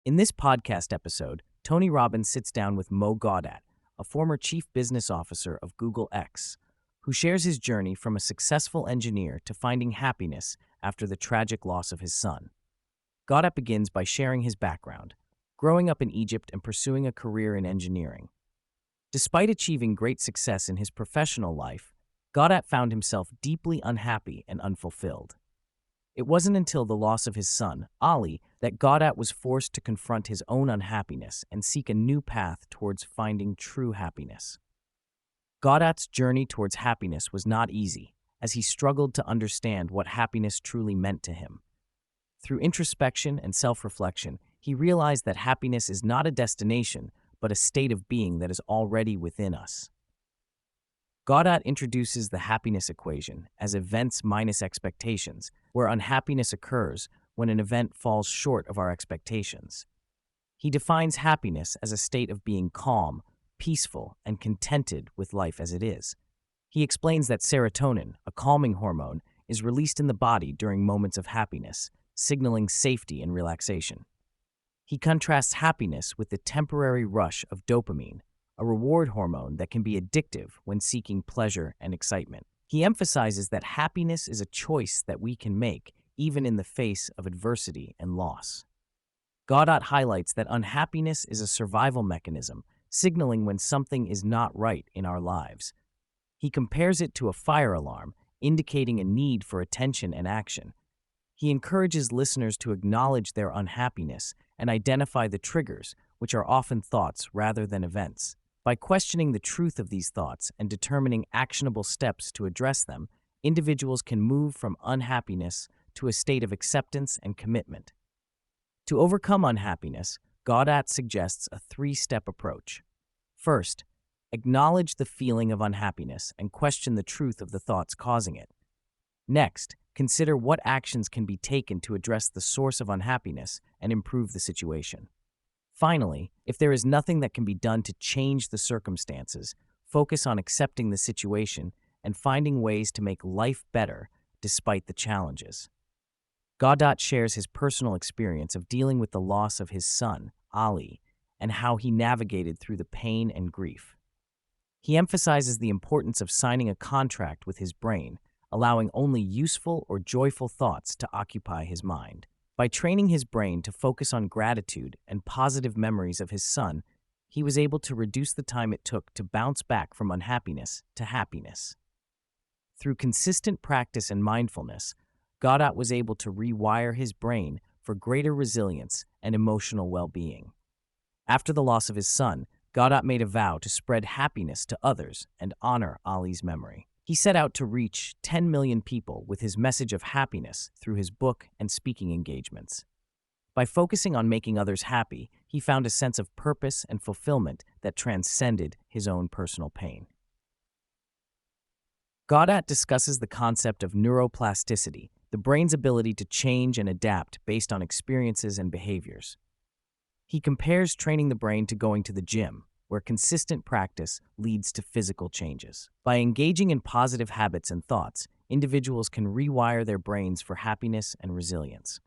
In this podcast episode, Tony Robbins sits down with Mo Gawdat, a former chief business officer of Google X, who shares his journey from a successful engineer to finding happiness after the tragic loss of his son. Gawdat begins by sharing his background, growing up in Egypt and pursuing a career in engineering. Despite achieving great success in his professional life, Gawdat found himself deeply unhappy and unfulfilled. It wasn't until the loss of his son, Ali, that Gawdat was forced to confront his own unhappiness and seek a new path towards finding true happiness. Gawdat's journey towards happiness was not easy, as he struggled to understand what happiness truly meant to him. Through introspection and self-reflection, he realized that happiness is not a destination, but a state of being that is already within us. Gawdat introduces the happiness equation as events minus expectations, where unhappiness occurs when an event falls short of our expectations. He defines happiness as a state of being calm, peaceful, and contented with life as it is. He explains that serotonin, a calming hormone, is released in the body during moments of happiness, signaling safety and relaxation. He contrasts happiness with the temporary rush of dopamine, a reward hormone that can be addictive when seeking pleasure and excitement. He emphasizes that happiness is a choice that we can make even in the face of adversity and loss. Gawdat highlights that unhappiness is a survival mechanism, signaling when something is not right in our lives. He compares it to a fire alarm, indicating a need for attention and action. He encourages listeners to acknowledge their unhappiness and identify the triggers, which are often thoughts rather than events. By questioning the truth of these thoughts and determining actionable steps to address them, individuals can move from unhappiness to a state of acceptance and commitment. To overcome unhappiness, Gawdat suggests a three-step approach. First, acknowledge the feeling of unhappiness and question the truth of the thoughts causing it. Next, consider what actions can be taken to address the source of unhappiness and improve the situation. Finally, if there is nothing that can be done to change the circumstances, focus on accepting the situation and finding ways to make life better despite the challenges. Gawdat shares his personal experience of dealing with the loss of his son, Ali, and how he navigated through the pain and grief. He emphasizes the importance of signing a contract with his brain, allowing only useful or joyful thoughts to occupy his mind. By training his brain to focus on gratitude and positive memories of his son, he was able to reduce the time it took to bounce back from unhappiness to happiness. Through consistent practice and mindfulness, Gawdat was able to rewire his brain for greater resilience and emotional well-being. After the loss of his son, Gawdat made a vow to spread happiness to others and honor Ali's memory. He set out to reach 10 million people with his message of happiness through his book and speaking engagements. By focusing on making others happy, he found a sense of purpose and fulfillment that transcended his own personal pain. Gawdat discusses the concept of neuroplasticity, the brain's ability to change and adapt based on experiences and behaviors. He compares training the brain to going to the gym, where consistent practice leads to physical changes. By engaging in positive habits and thoughts, individuals can rewire their brains for happiness and resilience.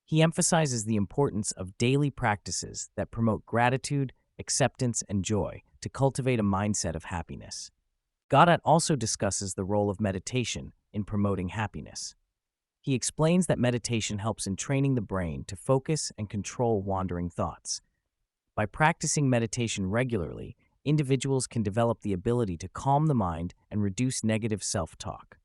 He emphasizes the importance of daily practices that promote gratitude, acceptance, and joy to cultivate a mindset of happiness. Gawdat also discusses the role of meditation in promoting happiness. He explains that meditation helps in training the brain to focus and control wandering thoughts. By practicing meditation regularly, individuals can develop the ability to calm the mind and reduce negative self-talk.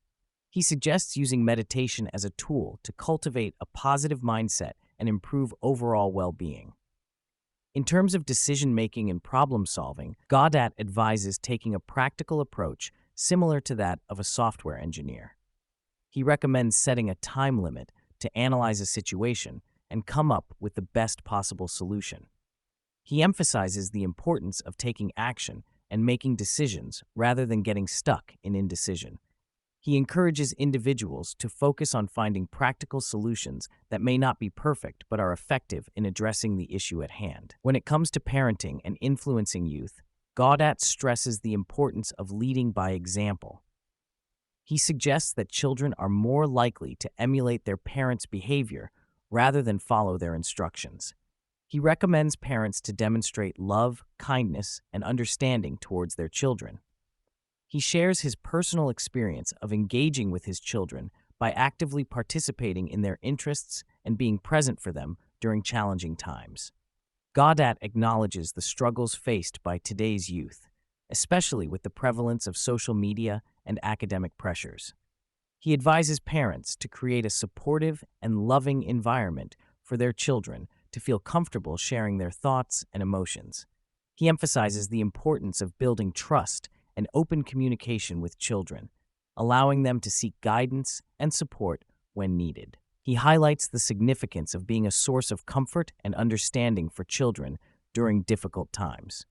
He suggests using meditation as a tool to cultivate a positive mindset and improve overall well-being. In terms of decision-making and problem-solving, Gawdat advises taking a practical approach similar to that of a software engineer. He recommends setting a time limit to analyze a situation and come up with the best possible solution. He emphasizes the importance of taking action and making decisions rather than getting stuck in indecision. He encourages individuals to focus on finding practical solutions that may not be perfect but are effective in addressing the issue at hand. When it comes to parenting and influencing youth, Gawdat stresses the importance of leading by example. He suggests that children are more likely to emulate their parents' behavior rather than follow their instructions. He recommends parents to demonstrate love, kindness, and understanding towards their children. He shares his personal experience of engaging with his children by actively participating in their interests and being present for them during challenging times. Gawdat acknowledges the struggles faced by today's youth, especially with the prevalence of social media and academic pressures. He advises parents to create a supportive and loving environment for their children to feel comfortable sharing their thoughts and emotions. He emphasizes the importance of building trust and open communication with children, allowing them to seek guidance and support when needed. He highlights the significance of being a source of comfort and understanding for children during difficult times.